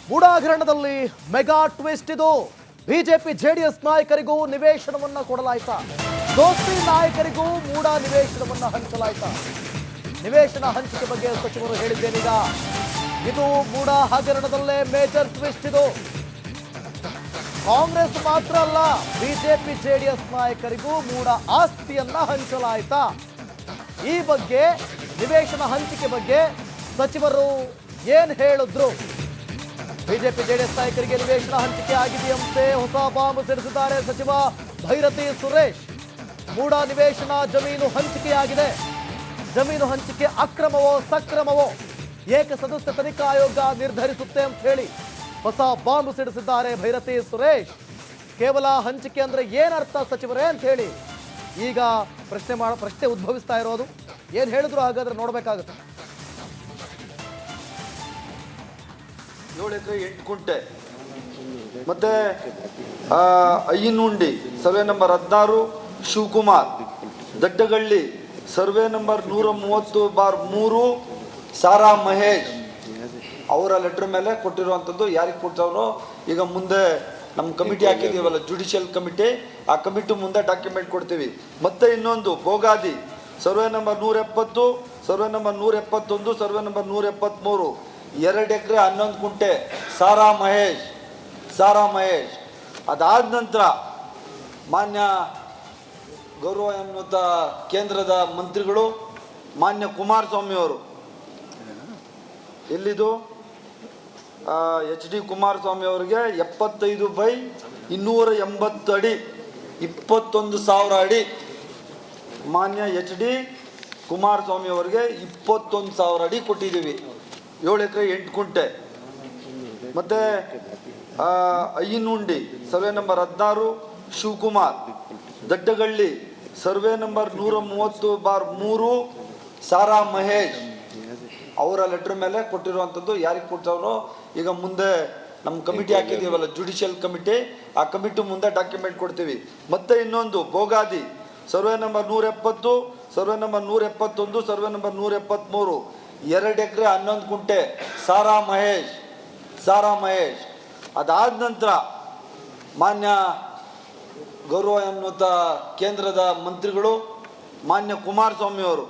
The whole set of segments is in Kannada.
ಮೂಡ ಹಗರಣದಲ್ಲಿ ಮೆಗಾ ಟ್ವಿಸ್ಟ್ ಇದು. ಬಿಜೆಪಿ ಜೆಡಿಎಸ್ ನಾಯಕರಿಗೂ ನಿವೇಶನವನ್ನ ಕೊಡಲಾಯ್ತಾ? ದೋಸ್ತಿ ನಾಯಕರಿಗೂ ಮೂಡ ನಿವೇಶನವನ್ನ ಹಂಚಲಾಯ್ತಾ? ನಿವೇಶನ ಹಂಚಿಕೆ ಬಗ್ಗೆ ಸಚಿವರು ಹೇಳಿದ್ದೇನೀಗ. ಇದು ಮೂಡ ಹಗರಣದಲ್ಲೇ ಮೇಜರ್ ಟ್ವಿಸ್ಟ್ ಇದು. ಕಾಂಗ್ರೆಸ್ ಮಾತ್ರ ಅಲ್ಲ, ಬಿಜೆಪಿ ಜೆಡಿಎಸ್ ನಾಯಕರಿಗೂ ಮೂಡ ಆಸ್ತಿಯನ್ನ ಹಂಚಲಾಯ್ತಾ? ಈ ಬಗ್ಗೆ ನಿವೇಶನ ಹಂಚಿಕೆ ಬಗ್ಗೆ ಸಚಿವರು ಏನ್ ಹೇಳಿದ್ರು? ಬಿಜೆಪಿ ಜೆಡಿಎಸ್ ನಾಯಕರಿಗೆ ನಿವೇಶನ ಹಂಚಿಕೆ ಆಗಿದೆಯಂತೆ. ಹೊಸ ಬಾಂಬ್ ಸಿಡಿಸಿದ್ದಾರೆ ಸಚಿವ ಭೈರತಿ ಸುರೇಶ್. ಮೂಡ ನಿವೇಶನ ಜಮೀನು ಹಂಚಿಕೆಯಾಗಿದೆ. ಜಮೀನು ಹಂಚಿಕೆ ಅಕ್ರಮವೋ ಸಕ್ರಮವೋ ಏಕಸದಸ್ಯ ತನಿಖಾ ಆಯೋಗ ನಿರ್ಧರಿಸುತ್ತೆ ಅಂತ ಹೇಳಿ ಹೊಸ ಬಾಂಬ್ ಸಿಡಿಸಿದ್ದಾರೆ ಭೈರತಿ ಸುರೇಶ್. ಕೇವಲ ಹಂಚಿಕೆ ಅಂದ್ರೆ ಏನರ್ಥ ಸಚಿವರೇ ಅಂತ ಹೇಳಿ ಈಗ ಪ್ರಶ್ನೆ ಉದ್ಭವಿಸ್ತಾ ಇರೋದು. ಏನ್ ಹೇಳಿದ್ರು ಹಾಗಾದ್ರೆ ನೋಡ್ಬೇಕಾಗುತ್ತೆ. 7 ಎಕರೆ 8 ಗುಂಟೆ ಮತ್ತೆ Ayyanundi survey number 16 Shivakumar Daddagalli survey number 130/3 Sara Mahesh ಅವರ ಲೆಟರ್ ಮೇಲೆ ಕೊಟ್ಟಿರುವಂಥದ್ದು. ಯಾರಿಗೆ ಕೊಟ್ಟವರು ಈಗ ಮುಂದೆ ನಮ್ಮ ಕಮಿಟಿ ಹಾಕಿದ್ದೀವಲ್ಲ, ಜುಡಿಷಿಯಲ್ ಕಮಿಟಿ, ಆ ಕಮಿಟಿ ಮುಂದೆ ಡಾಕ್ಯುಮೆಂಟ್ ಕೊಡ್ತೀವಿ. ಮತ್ತೆ ಇನ್ನೊಂದು Bhogadi survey number 170, survey number 171, survey number 173 2 acre 11 ಗುಂಟೆ ಸಾರಾ ಮಹೇಶ್. ಅದಾದ ನಂತರ ಮಾನ್ಯ ಗೌರವಾನ್ವಿತ ಕೇಂದ್ರದ ಮಂತ್ರಿಗಳು ಮಾನ್ಯ ಕುಮಾರಸ್ವಾಮಿ ಅವರು, ಎಲ್ಲಿದು HD ಕುಮಾರಸ್ವಾಮಿ ಅವರಿಗೆ 75/280 ಅಡಿ 21,000 ಅಡಿ. ಮಾನ್ಯ HD ಕುಮಾರಸ್ವಾಮಿ ಅವರಿಗೆ 21,000 ಅಡಿ ಕೊಟ್ಟಿದ್ದೀವಿ. 7 ಎಕರೆ 8 ಗುಂಟೆ ಮತ್ತೆ Ayyanundi survey number 16 Shivakumar Daddagalli survey number 130/3 Sara Mahesh ಅವರ ಲೆಟರ್ ಮೇಲೆ ಕೊಟ್ಟಿರುವಂಥದ್ದು. ಯಾರಿಗೆ ಕೊಟ್ಟವರು ಈಗ ಮುಂದೆ ನಮ್ಮ ಕಮಿಟಿ ಹಾಕಿದ್ದೀವಲ್ಲ, ಜುಡಿಷಿಯಲ್ ಕಮಿಟಿ, ಆ ಕಮಿಟಿ ಮುಂದೆ ಡಾಕ್ಯುಮೆಂಟ್ ಕೊಡ್ತೀವಿ. ಮತ್ತೆ ಇನ್ನೊಂದು Bhogadi survey number 170, survey number 171, survey number 173 2 acre 11 ಗುಂಟೆ ಸಾರಾ ಮಹೇಶ್. ಅದಾದ ನಂತರ ಮಾನ್ಯ ಗೌರವಾನ್ವಿತ ಕೇಂದ್ರದ ಮಂತ್ರಿಗಳು ಮಾನ್ಯ ಕುಮಾರಸ್ವಾಮಿ ಅವರು,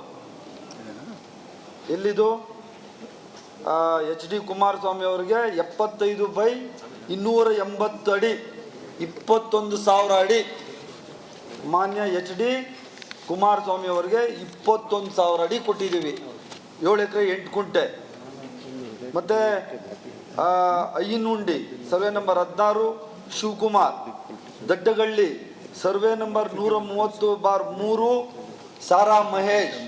ಎಲ್ಲಿದು HD ಕುಮಾರಸ್ವಾಮಿ ಅವರಿಗೆ 75/280 ಅಡಿ 21,000 ಅಡಿ. ಮಾನ್ಯ HD ಕುಮಾರಸ್ವಾಮಿ ಅವರಿಗೆ 21,000 ಅಡಿ ಕೊಟ್ಟಿದ್ದೀವಿ. 7 ಎಕರೆ 8 ಗುಂಟೆ ಮತ್ತೆ Ayyanundi survey number 16 Shivakumar Daddagalli survey number 130/3 Sara Mahesh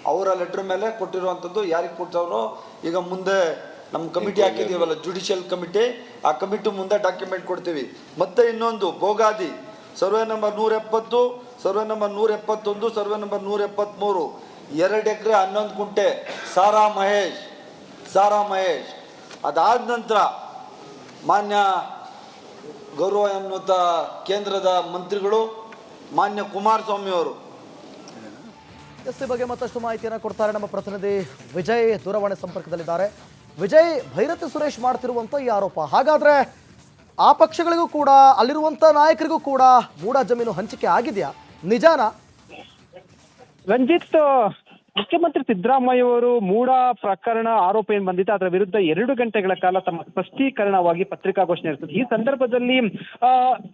ಅವರ ಲೆಟರ್ ಮೇಲೆ ಕೊಟ್ಟಿರುವಂಥದ್ದು. ಯಾರಿಗೆ ಕೊಟ್ಟವರು ಈಗ ಮುಂದೆ ನಮ್ಮ ಕಮಿಟಿ ಹಾಕಿದ್ದೀವಲ್ಲ, ಜುಡಿಷಿಯಲ್ ಕಮಿಟಿ, ಆ ಕಮಿಟಿ ಮುಂದೆ ಡಾಕ್ಯುಮೆಂಟ್ ಕೊಡ್ತೀವಿ. ಮತ್ತೆ ಇನ್ನೊಂದು Bhogadi survey number 170, survey number 171, survey number 173 2 acre 11 ಗುಂಟೆ ಸಾರಾ ಮಹೇಶ್. ಅದಾದ ನಂತರ ಮಾನ್ಯ ಗೌರವಾನ್ವಿತ ಕೇಂದ್ರದ ಮಂತ್ರಿಗಳು ಮಾನ್ಯ ಕುಮಾರಸ್ವಾಮಿ ಅವರು. ಈ ಬಗ್ಗೆ ಮತ್ತಷ್ಟು ಮಾಹಿತಿಯನ್ನು ಕೊಡ್ತಾರೆ ನಮ್ಮ ಪ್ರತಿನಿಧಿ ವಿಜಯ್, ದೂರವಾಣಿ ಸಂಪರ್ಕದಲ್ಲಿದ್ದಾರೆ. ವಿಜಯ್, ಭೈರತಿ ಸುರೇಶ್ ಮಾಡ್ತಿರುವಂಥ ಈ ಆರೋಪ, ಹಾಗಾದ್ರೆ ಆ ಪಕ್ಷಗಳಿಗೂ ಕೂಡ ಅಲ್ಲಿರುವಂಥ ನಾಯಕರಿಗೂ ಕೂಡ ಮೂಡ ಜಮೀನು ಹಂಚಿಕೆ ಆಗಿದೆಯಾ? ನಿಜಾನಾ? ರಂಜಿತ್, ಮುಖ್ಯಮಂತ್ರಿ ಸಿದ್ದರಾಮಯ್ಯ ಅವರು ಮೂಡ ಪ್ರಕರಣ ಆರೋಪ ಏನ್ ಬಂದಿತ್ತು ಅದರ ವಿರುದ್ಧ 2 ಗಂಟೆಗಳ ಕಾಲ ತಮ್ಮ ಸ್ಪಷ್ಟೀಕರಣವಾಗಿ ಪತ್ರಿಕಾಗೋಷ್ಠಿ ನಡೆಸಿದ್ರು. ಈ ಸಂದರ್ಭದಲ್ಲಿ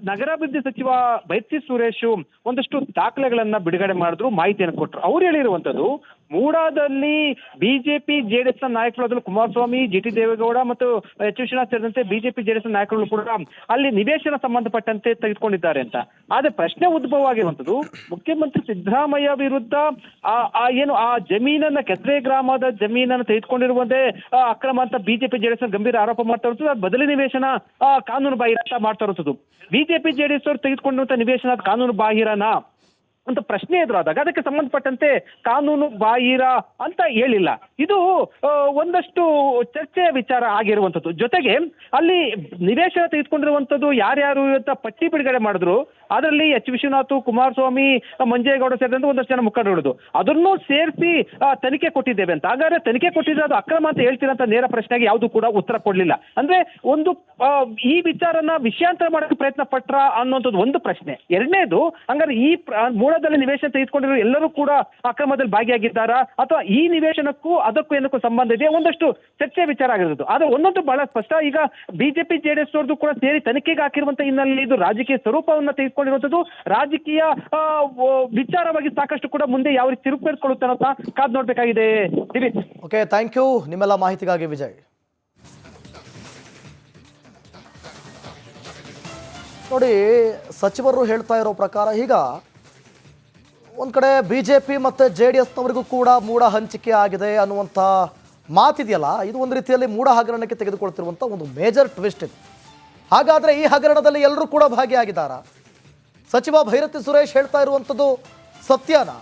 ನಗರಾಭಿವೃದ್ಧಿ ಸಚಿವ ಭೈರತಿ ಸುರೇಶ್ ಒಂದಷ್ಟು ದಾಖಲೆಗಳನ್ನ ಬಿಡುಗಡೆ ಮಾಡಿದ್ರು, ಮಾಹಿತಿಯನ್ನು ಕೊಟ್ಟರು. ಅವ್ರು ಹೇಳಿರುವಂತದ್ದು, ಮೂಡಾದಲ್ಲಿ ಬಿಜೆಪಿ ಜೆಡಿಎಸ್ ನ ನಾಯಕರು, ಕುಮಾರಸ್ವಾಮಿ, GT ದೇವೇಗೌಡ ಮತ್ತು H ವಿಶ್ವನಾಥ್ ಸೇರಿದಂತೆ ಬಿಜೆಪಿ ಜೆಡಿಎಸ್ ನಾಯಕರು ಕೂಡ ಅಲ್ಲಿ ನಿವೇಶನ ಸಂಬಂಧಪಟ್ಟಂತೆ ತೆಗೆದುಕೊಂಡಿದ್ದಾರೆ ಅಂತ. ಆದ್ರೆ ಪ್ರಶ್ನೆ ಉದ್ಭವ ಆಗಿರುವಂತದ್ದು, ಮುಖ್ಯಮಂತ್ರಿ ಸಿದ್ದರಾಮಯ್ಯ ವಿರುದ್ಧ ಏನು ಆ ಜಮೀನನ್ನ, ಕೆಸರೆ ಗ್ರಾಮದ ಜಮೀನನ್ನು ತೆಗೆದುಕೊಂಡಿರುವುದೇ ಅಕ್ರಮ ಅಂತ ಬಿಜೆಪಿ ಜೆಡಿಎಸ್ ಗಂಭೀರ ಆರೋಪ ಮಾಡ್ತಾ ಇರುತ್ತದೆ. ಅದು ಬದಲಿ ನಿವೇಶನ ಕಾನೂನು ಬಾಹಿರ ಅಂತ ಮಾಡ್ತಾ ಇರುತ್ತದೆ. ಬಿಜೆಪಿ ಜೆಡಿಎಸ್ ಅವರು ತೆಗೆದುಕೊಂಡಿರುವಂತ ನಿವೇಶನ ಕಾನೂನು ಬಾಹಿರನಾ ಅಂತ ಪ್ರಶ್ನೆ ಎದುರಾದಾಗ ಅದಕ್ಕೆ ಸಂಬಂಧಪಟ್ಟಂತೆ ಕಾನೂನು ಬಾಹಿರ ಅಂತ ಹೇಳಿಲ್ಲ. ಇದು ಒಂದಷ್ಟು ಚರ್ಚೆಯ ವಿಚಾರ ಆಗಿರುವಂತದ್ದು. ಜೊತೆಗೆ ಅಲ್ಲಿ ನಿವೇಶನ ತೆಗೆದುಕೊಂಡಿರುವಂತದ್ದು ಯಾರ್ಯಾರು ಅಂತ ಪಟ್ಟಿ ಬಿಡುಗಡೆ ಮಾಡಿದ್ರು. ಅದರಲ್ಲಿ ಎಚ್ ವಿಶ್ವನಾಥ್, ಕುಮಾರಸ್ವಾಮಿ, ಮಂಜೇಗೌಡ ಸೇರಿದಂತೆ ಒಂದಷ್ಟು ಜನ ಮುಖಂಡರು ಅದನ್ನು ಸೇರಿಸಿ ತನಿಖೆ ಕೊಟ್ಟಿದ್ದೇವೆ ಅಂತ. ಹಾಗಾದ್ರೆ ತನಿಖೆ ಕೊಟ್ಟಿದ್ರೆ ಅದು ಅಕ್ರಮ ಅಂತ ಹೇಳ್ತೀರಂತ ನೇರ ಪ್ರಶ್ನೆಗೆ ಯಾವುದು ಕೂಡ ಉತ್ತರ ಕೊಡ್ಲಿಲ್ಲ. ಅಂದ್ರೆ ಒಂದು ಈ ವಿಚಾರನ ವಿಷಯಾಂತರ ಮಾಡೋಕೆ ಪ್ರಯತ್ನ ಪಟ್ರ ಅನ್ನುವಂಥದ್ದು ಒಂದು ಪ್ರಶ್ನೆ. ಎರಡನೇದು, ಹಂಗಾದ್ರೆ ಈ ಮೂಲದಲ್ಲಿ ನಿವೇಶನ ತೆಗೆದುಕೊಂಡಿರೋ ಎಲ್ಲರೂ ಕೂಡ ಅಕ್ರಮದಲ್ಲಿ ಭಾಗಿಯಾಗಿದ್ದಾರಾ ಅಥವಾ ಈ ನಿವೇಶನಕ್ಕೂ ಅದಕ್ಕೂ ಏನಕ್ಕೂ ಸಂಬಂಧ ಇದೆ, ಒಂದಷ್ಟು ಚರ್ಚೆ ವಿಚಾರ ಆಗಿರೋದು. ಆದ್ರೆ ಒಂದೊಂದು ಬಹಳ ಸ್ಪಷ್ಟ, ಈಗ ಬಿಜೆಪಿ ಜೆಡಿಎಸ್ ಅವ್ರದ್ದು ಕೂಡ ಸೇರಿ ತನಿಖೆಗೆ ಹಾಕಿರುವಂತ ಹಿನ್ನೆಲೆ ಇದು ರಾಜಕೀಯ ಸ್ವರೂಪವನ್ನ ತೆಗೆದುಕೊಂಡಿರುವಂತದ್ದು, ರಾಜಕೀಯ ವಿಚಾರವಾಗಿ ಸಾಕಷ್ಟು ಕೂಡ ಮುಂದೆ ಯಾವ ರೀತಿ ತಿರುಪು ಪಡೆದುಕೊಳ್ಳುತ್ತೆ ಅಂತ ಕಾದ್ ನೋಡ್ಬೇಕಾಗಿದೆ. ಓಕೆ, ಥ್ಯಾಂಕ್ ಯು ನಿಮ್ಮೆಲ್ಲ ಮಾಹಿತಿಗಾಗಿ ವಿಜಯ್. ನೋಡಿ, ಸಚಿವರು ಹೇಳ್ತಾ ಇರೋ ಪ್ರಕಾರ ಈಗ ಒಂದು ಕಡೆ ಬಿಜೆಪಿ ಮತ್ತು JDSನವರಿಗೂ ಕೂಡ ಮೂಡ ಹಂಚಿಕೆ ಆಗಿದೆ ಅನ್ನುವಂಥ ಮಾತಿದೆಯಲ್ಲ, ಇದು ಒಂದು ರೀತಿಯಲ್ಲಿ ಮೂಡ ಹಗರಣಕ್ಕೆ ತೆಗೆದುಕೊಳ್ತಿರುವಂಥ ಒಂದು ಮೇಜರ್ ಟ್ವಿಸ್ಟ್ ಇದು. ಹಾಗಾದರೆ ಈ ಹಗರಣದಲ್ಲಿ ಎಲ್ಲರೂ ಕೂಡ ಭಾಗಿಯಾಗಿದ್ದಾರಾ? ಸಚಿವ ಭೈರತಿ ಸುರೇಶ್ ಹೇಳ್ತಾ ಇರುವಂಥದ್ದು ಸತ್ಯನಾ?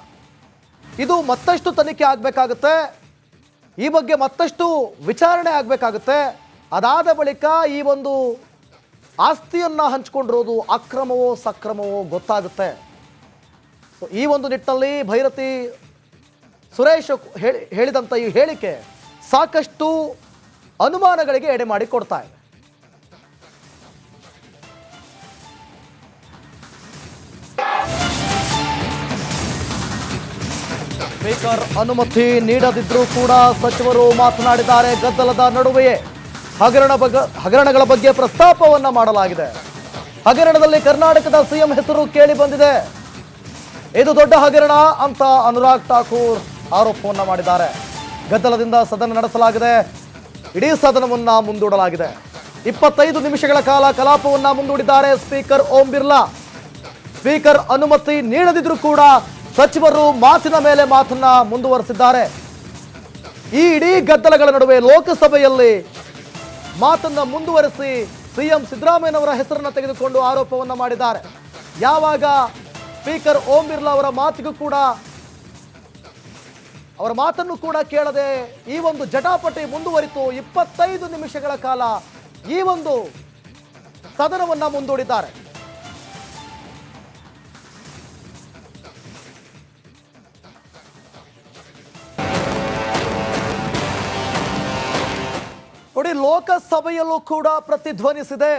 ಇದು ಮತ್ತಷ್ಟು ತನಿಖೆ ಆಗಬೇಕಾಗುತ್ತೆ, ಈ ಬಗ್ಗೆ ಮತ್ತಷ್ಟು ವಿಚಾರಣೆ ಆಗಬೇಕಾಗುತ್ತೆ. ಅದಾದ ಬಳಿಕ ಈ ಒಂದು ಆಸ್ತಿಯನ್ನು ಹಂಚಿಕೊಂಡಿರೋದು ಅಕ್ರಮವೋ ಸಕ್ರಮವೋ ಗೊತ್ತಾಗುತ್ತೆ. ಸೊ ಈ ಒಂದು ನಿಟ್ಟಿನಲ್ಲಿ ಭೈರತಿ ಸುರೇಶ್ ಹೇಳಿದಂಥ ಈ ಹೇಳಿಕೆ ಸಾಕಷ್ಟು ಅನುಮಾನಗಳಿಗೆ ಎಡೆ ಮಾಡಿ ಕೊಡ್ತಾ ಇದೆ. ಸ್ಪೀಕರ್ ಅನುಮತಿ ನೀಡದಿದ್ರೂ ಕೂಡ ಸಚಿವರು ಮಾತನಾಡಿದ್ದಾರೆ. ಗದ್ದಲದ ನಡುವೆಯೇ ಹಗರಣಗಳ ಬಗ್ಗೆ ಪ್ರಸ್ತಾಪವನ್ನ ಮಾಡಲಾಗಿದೆ. ಹಗರಣದಲ್ಲಿ ಕರ್ನಾಟಕದ ಸಿಎಂ ಹೆಸರು ಕೇಳಿ ಬಂದಿದೆ. ಇದು ದೊಡ್ಡ ಹಗರಣ ಅಂತ ಅನುರಾಗ್ ಠಾಕೂರ್ ಆರೋಪವನ್ನ ಮಾಡಿದ್ದಾರೆ. ಗದ್ದಲದಿಂದ ಸದನ ನಡೆಸಲಾಗಿದೆ. ಇಡೀ ಸದನವನ್ನ ಮುಂದೂಡಲಾಗಿದೆ. 25 ನಿಮಿಷಗಳ ಕಾಲ ಕಲಾಪವನ್ನ ಮುಂದೂಡಿದ್ದಾರೆ ಸ್ಪೀಕರ್ ಓಂ ಬಿರ್ಲಾ. ಸ್ಪೀಕರ್ ಅನುಮತಿ ನೀಡದಿದ್ರೂ ಕೂಡ ಸಚಿವರು ಮಾತಿನ ಮೇಲೆ ಮಾತನ್ನ ಮುಂದುವರೆಸಿದ್ದಾರೆ. ಈ ಇಡೀ ಗದ್ದಲಗಳ ನಡುವೆ ಲೋಕಸಭೆಯಲ್ಲಿ ಮಾತನ್ನ ಮುಂದುವರೆಸಿ ಸಿಎಂ ಸಿದ್ದರಾಮಯ್ಯನವರ ಹೆಸರನ್ನು ತೆಗೆದುಕೊಂಡು ಆರೋಪವನ್ನ ಮಾಡಿದ್ದಾರೆ. ಯಾವಾಗ ಸ್ಪೀಕರ್ ಓಂ ಬಿರ್ಲಾ ಅವರ ಮಾತನ್ನು ಕೂಡ ಕೇಳದೆ ಈ ಒಂದು ಜಟಾಪಟಿ ಮುಂದುವರಿತು. 25 ನಿಮಿಷಗಳ ಕಾಲ ಈ ಒಂದು ಸದನವನ್ನ ಮುಂದೂಡಿದ್ದಾರೆ. ನೋಡಿ, ಲೋಕಸಭೆಯಲ್ಲೂ ಕೂಡ ಪ್ರತಿಧ್ವನಿಸಿದೆ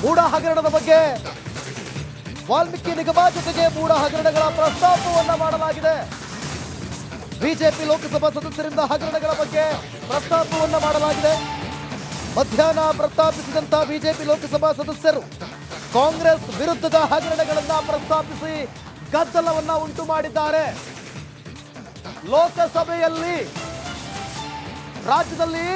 ಮೂಡ ಹಗರಣದ ಬಗ್ಗೆ. ವಾಲ್ಮೀಕಿ ನಿಗಮ ಜೊತೆಗೆ ಮೂಡ ಹಗರಣಗಳ ಪ್ರಸ್ತಾಪವನ್ನ ಮಾಡಲಾಗಿದೆ. ಬಿಜೆಪಿ ಲೋಕಸಭಾ ಸದಸ್ಯರಿಂದ ಹಗರಣಗಳ ಬಗ್ಗೆ ಪ್ರಸ್ತಾಪವನ್ನ ಮಾಡಲಾಗಿದೆ. ಮಧ್ಯಾಹ್ನ ಪ್ರಸ್ತಾಪಿಸಿದಂತ ಬಿಜೆಪಿ ಲೋಕಸಭಾ ಸದಸ್ಯರು ಕಾಂಗ್ರೆಸ್ ವಿರುದ್ಧದ ಹಗರಣಗಳನ್ನ ಪ್ರಸ್ತಾಪಿಸಿ ಗದ್ದಲವನ್ನ ಉಂಟು ಮಾಡಿದ್ದಾರೆ. ಲೋಕಸಭೆಯಲ್ಲಿ ರಾಜ್ಯದಲ್ಲಿ